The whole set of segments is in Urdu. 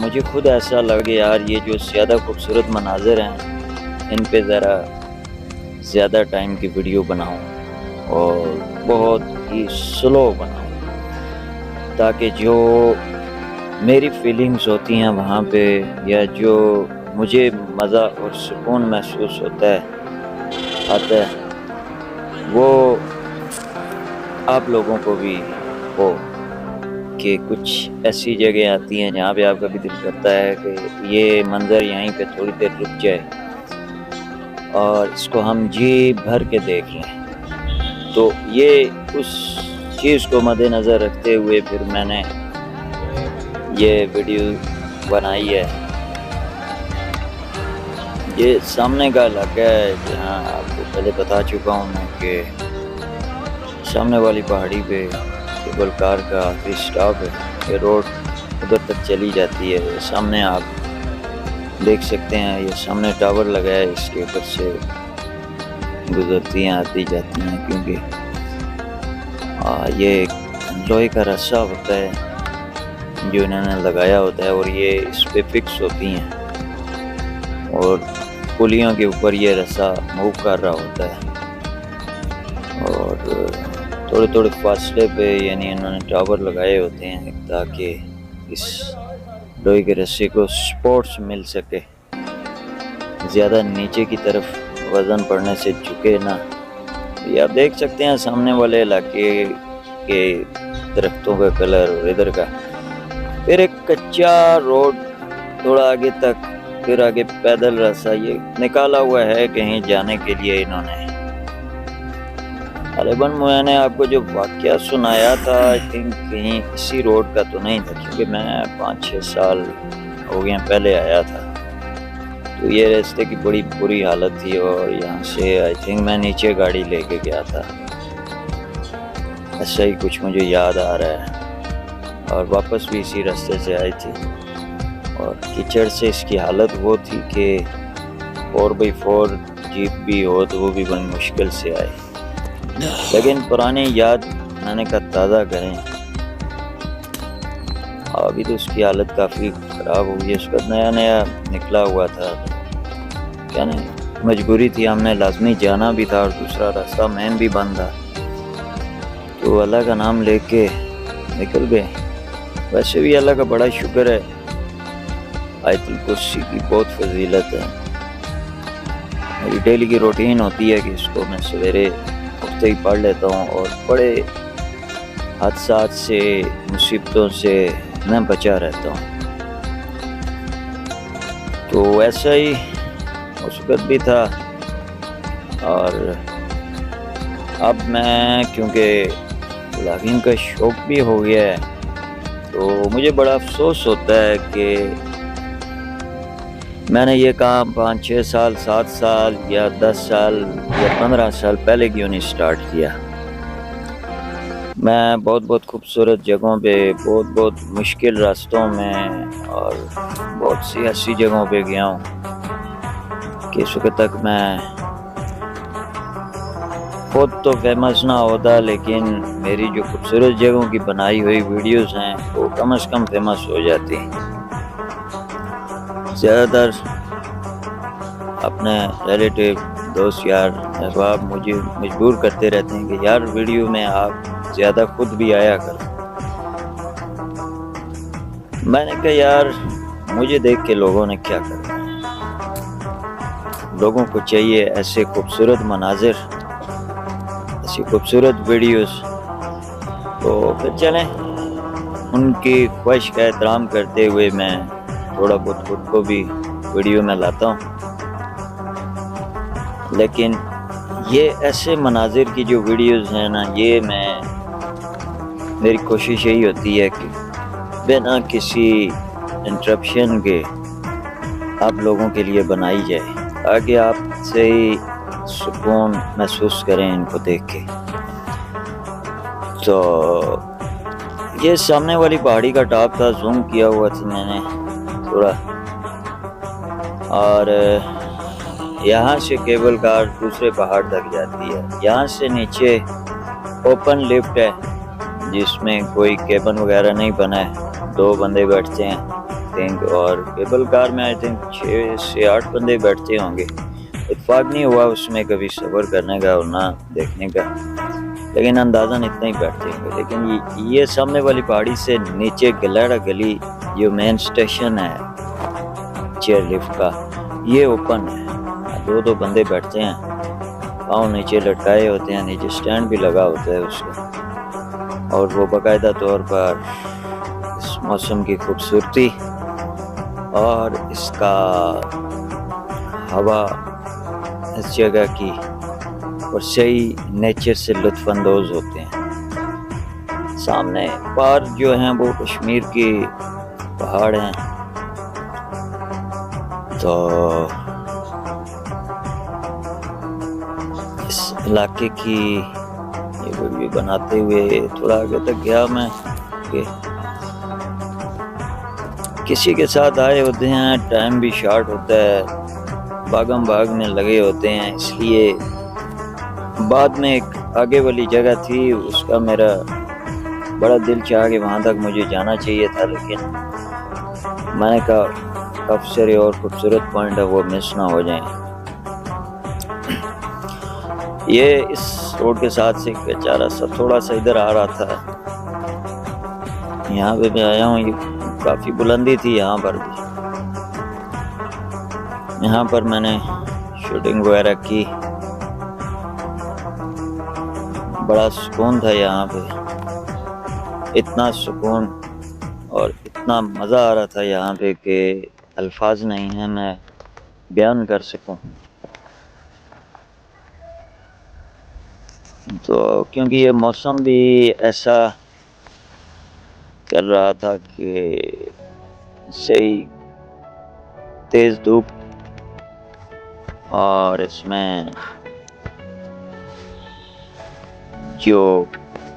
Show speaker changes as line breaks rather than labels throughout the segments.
مجھے خود ایسا لگے یار یہ جو زیادہ خوبصورت مناظر ہیں ان پہ ذرا زیادہ ٹائم کی ویڈیو بناؤں اور بہت ہی سلو بناؤں، تاکہ جو میری فیلنگز ہوتی ہیں وہاں پہ یا جو مجھے مزہ اور سکون محسوس آتا ہے وہ آپ لوگوں کو بھی ہو، کہ کچھ ایسی جگہ آتی ہیں جہاں پہ آپ کا بھی دل کرتا ہے کہ یہ منظر یہیں پہ تھوڑی دیر رک جائے اور اس کو ہم جی بھر کے دیکھ لیں۔ تو یہ اس چیز کو مد نظر رکھتے ہوئے پھر میں نے یہ ویڈیو بنائی ہے۔ یہ سامنے کا علاقہ ہے جہاں آپ کو پہلے بتا چکا ہوں میں کہ سامنے والی پہاڑی پہ کیبل کار کا آخری سٹاپ ہے۔ یہ روڈ ادھر تک چلی جاتی ہے، سامنے آپ دیکھ سکتے ہیں، یہ سامنے ٹاور لگا ہے، اس کے اوپر سے گزرتی ہیں آتی جاتی ہیں، کیونکہ یہ لوہے کا رسہ ہوتا ہے جو انہوں نے لگایا ہوتا ہے اور یہ اس پہ فکس ہوتی ہیں اور پلیوں کے اوپر یہ رسہ موو کر رہا ہوتا ہے، اور تھوڑے تھوڑے فاصلے پہ یعنی انہوں نے ٹاور لگائے ہوتے ہیں تاکہ اس لوہے کے رسے کو سپورٹس مل سکے، زیادہ نیچے کی طرف وزن پڑنے سے جھکے نہ۔ یہ آپ دیکھ سکتے ہیں سامنے والے علاقے کے درختوں کا کلر اور ادھر کا، پھر ایک کچا روڈ تھوڑا آگے تک، پھر آگے پیدل راستہ یہ نکالا ہوا ہے کہیں جانے کے لیے انہوں نے۔ غالباً میں نے آپ کو جو واقعہ سنایا تھا آئی تھنک کہیں اسی روڈ کا تو نہیں تھا، کیونکہ میں 5-6 سال ہو گئے پہلے آیا تھا، تو یہ راستے کی بڑی بری حالت تھی اور یہاں سے آئی تھنک میں نیچے گاڑی لے کے گیا تھا، ایسا ہی کچھ مجھے یاد آ رہا ہے، اور واپس بھی اسی راستے سے آئی تھی، اور کیچڑ سے اس کی حالت وہ تھی کہ 4x4 جیپ بھی ہو تو وہ بھی بڑی مشکل سے آئے، لیکن پرانی یاد میں نے کہا تازہ کریں۔ ابھی تو اس کی حالت کافی خراب ہو گئی، اس کا نیا نیا نکلا ہوا تھا، کیا نہیں مجبوری تھی، ہم نے لازمی جانا بھی تھا اور دوسرا راستہ مین بھی بند تھا، تو اللہ کا نام لے کے نکل گئے۔ ویسے بھی اللہ کا بڑا شکر ہے، آیت الکرسی کی بہت فضیلت ہے، میری ڈیلی کی روٹین ہوتی ہے کہ اس کو میں سویرے اٹھتے ہی پڑھ لیتا ہوں اور بڑے حادثات سے مصیبتوں سے میں بچا رہتا ہوں۔ تو ایسا ہی اس وقت بھی تھا، اور اب میں کیونکہ بلاگنگ کا شوق بھی ہو گیا ہے تو مجھے بڑا افسوس ہوتا ہے کہ میں نے یہ کام 5-6 سال 7 سال یا 10 سال یا 15 سال پہلے کیوں نہیں سٹارٹ کیا۔ میں بہت خوبصورت جگہوں پہ، بہت مشکل راستوں میں اور بہت سی ایسی جگہوں پہ گیا ہوں کہ اس وقت تک میں خود تو فیمس نہ ہوتا، لیکن میری جو خوبصورت جگہوں کی بنائی ہوئی ویڈیوز ہیں وہ کم از کم فیمس ہو جاتی۔ زیادہ تر اپنے ریلیٹیو دوست یار احباب مجھے مجبور کرتے رہتے ہیں کہ یار ویڈیو میں آپ زیادہ خود بھی آیا کرو۔ میں نے کہا یار مجھے دیکھ کے لوگوں نے کیا کرنا ہے، لوگوں کو چاہیے ایسے خوبصورت مناظر، ایسی خوبصورت ویڈیوز، تو پھر چلیں ان کی خواہش کا احترام کرتے ہوئے میں تھوڑا بہت خود کو بھی ویڈیو میں لاتا ہوں۔ لیکن یہ ایسے مناظر کی جو ویڈیوز ہیں نا، یہ میری کوشش یہی ہوتی ہے کہ بنا کسی انٹرپشن کے آپ لوگوں کے لیے بنائی جائے تاکہ آپ سے ہی سکون محسوس کریں ان کو دیکھ کے۔ تو یہ سامنے والی پہاڑی کا ٹاپ تھا، زوم کیا ہوا تھا میں نے تھوڑا، اور یہاں سے کیبل کار دوسرے پہاڑ تک جاتی ہے، یہاں سے نیچے اوپن لفٹ ہے جس میں کوئی کیبن وغیرہ نہیں بنا ہے، 2 بندے بیٹھتے ہیں، تھنک، اور کیبل کار میں آئی تھنک 6 سے 8 بندے بیٹھتے ہوں گے. اتفاق نہیں ہوا اس میں کبھی سفر کرنے کا اور نہ دیکھنے کا، لیکن اندازاً اتنا ہی بیٹھتے ہوں گے. لیکن یہ سامنے والی پہاڑی سے نیچے گلیڑا گلی جو مین اسٹیشن ہے چیئر لفٹ کا، یہ اوپن ہے. دو بندے بیٹھتے ہیں، پاؤں نیچے لٹکائے ہوتے ہیں، نیچے سٹینڈ بھی لگا ہوتا ہے اس کا، اور وہ باقاعدہ طور پر اس موسم کی خوبصورتی اور اس کا ہوا، اس جگہ کی اور صحیح نیچر سے لطف اندوز ہوتے ہیں. سامنے پار جو ہیں وہ کشمیر کی پہاڑ ہیں. تو اس علاقے کی یہ ویڈیو بناتے ہوئے تھوڑا آگے تک گیا میں کہ کسی کے ساتھ آئے ہوتے ہیں، ٹائم بھی شارٹ ہوتا ہے، بھاگم بھاگنے لگے ہوتے ہیں، اس لیے بعد میں ایک آگے والی جگہ تھی اس کا میرا بڑا دل چاہا کہ وہاں تک مجھے جانا چاہیے تھا، لیکن میں نے کہا کافی سارے اور خوبصورت پوائنٹ ہے وہ مس نہ ہو جائیں. یہ اس روڈ کے ساتھ سے بیچارہ سا تھوڑا سا ادھر آ رہا تھا، یہاں پہ میں آیا ہوں. یہ کافی بلندی تھی یہاں پر بھی، یہاں پر میں نے شوٹنگ وغیرہ کی. بڑا سکون تھا یہاں پہ، اتنا سکون اور اتنا مزہ آ رہا تھا یہاں پہ کہ الفاظ نہیں ہیں میں بیان کر سکوں. تو کیونکہ یہ موسم بھی ایسا کر رہا تھا کہ صحیح تیز دھوپ، اور اس میں جو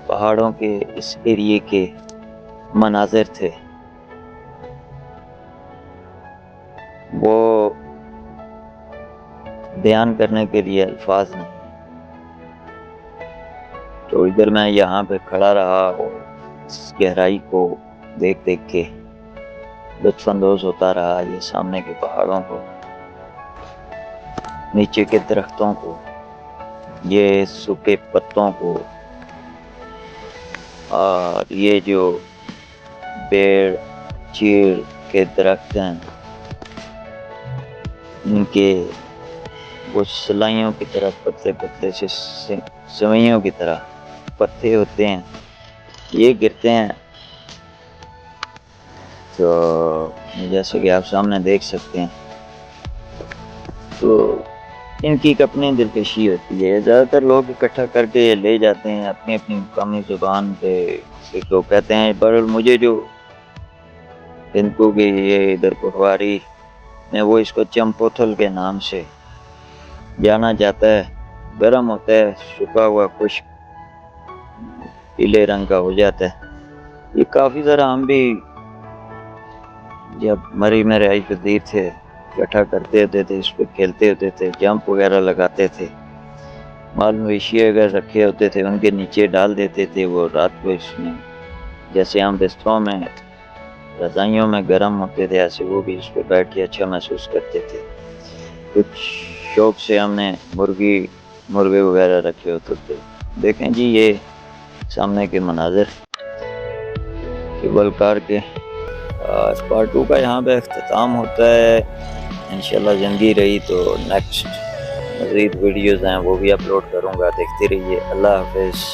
پہاڑوں کے اس ایریے کے مناظر تھے وہ بیان کرنے کے لیے الفاظ نہیں. تو ادھر میں یہاں پہ کھڑا رہا اور اس گہرائی کو دیکھ کے لطف اندوز ہوتا رہا، یہ سامنے کے پہاڑوں کو، نیچے کے درختوں کو، یہ سوکھے پتوں کو، اور یہ جو پیڑ چیڑ کے درخت ہیں ان کے وہ سلائیوں کی طرح پتلے پتلے سے سوئیوں کی طرح پتے ہوتے ہیں، یہ گرتے ہیں. تو جیسے کہ آپ سامنے دیکھ سکتے ہیں، تو ان کی ایک اپنی دلکشی ہوتی ہے. زیادہ تر لوگ اکٹھا کر کے یہ لے جاتے ہیں اپنی اپنی مقامی زبان پہ، لوگ کہتے ہیں. پر مجھے جو ان کو کہ یہ ادھر پٹواری میں وہ اس کو چمپوتھل کے نام سے جانا جاتا ہے. گرم ہوتا ہے، سوکھا ہوا خشک پیلے رنگ کا ہو جاتا ہے. یہ کافی ذرا ہم بھی جب میرے آئی پذیر تھے اکٹھا کرتے ہوتے تھے، اس پہ کھیلتے ہوتے تھے، جمپ وغیرہ لگاتے تھے، مال مویشی اگر رکھے ہوتے تھے ان کے نیچے ڈال دیتے تھے. وہ رات کو اس میں جیسے ہم بستروں میں رضائیوں میں گرم ہوتے تھے ایسے وہ بھی اس پہ بیٹھ کے اچھا محسوس کرتے تھے. کچھ شوق سے ہم نے مرغے وغیرہ رکھے ہوتے تھے. دیکھیں جی یہ سامنے کے مناظر کیبل کار کے. پارٹ 2 کا یہاں پہ اختتام ہوتا ہے. انشاءاللہ زندگی رہی تو نیکسٹ مزید ویڈیوز ہیں وہ بھی اپلوڈ کروں گا، دیکھتے رہیے. اللہ حافظ.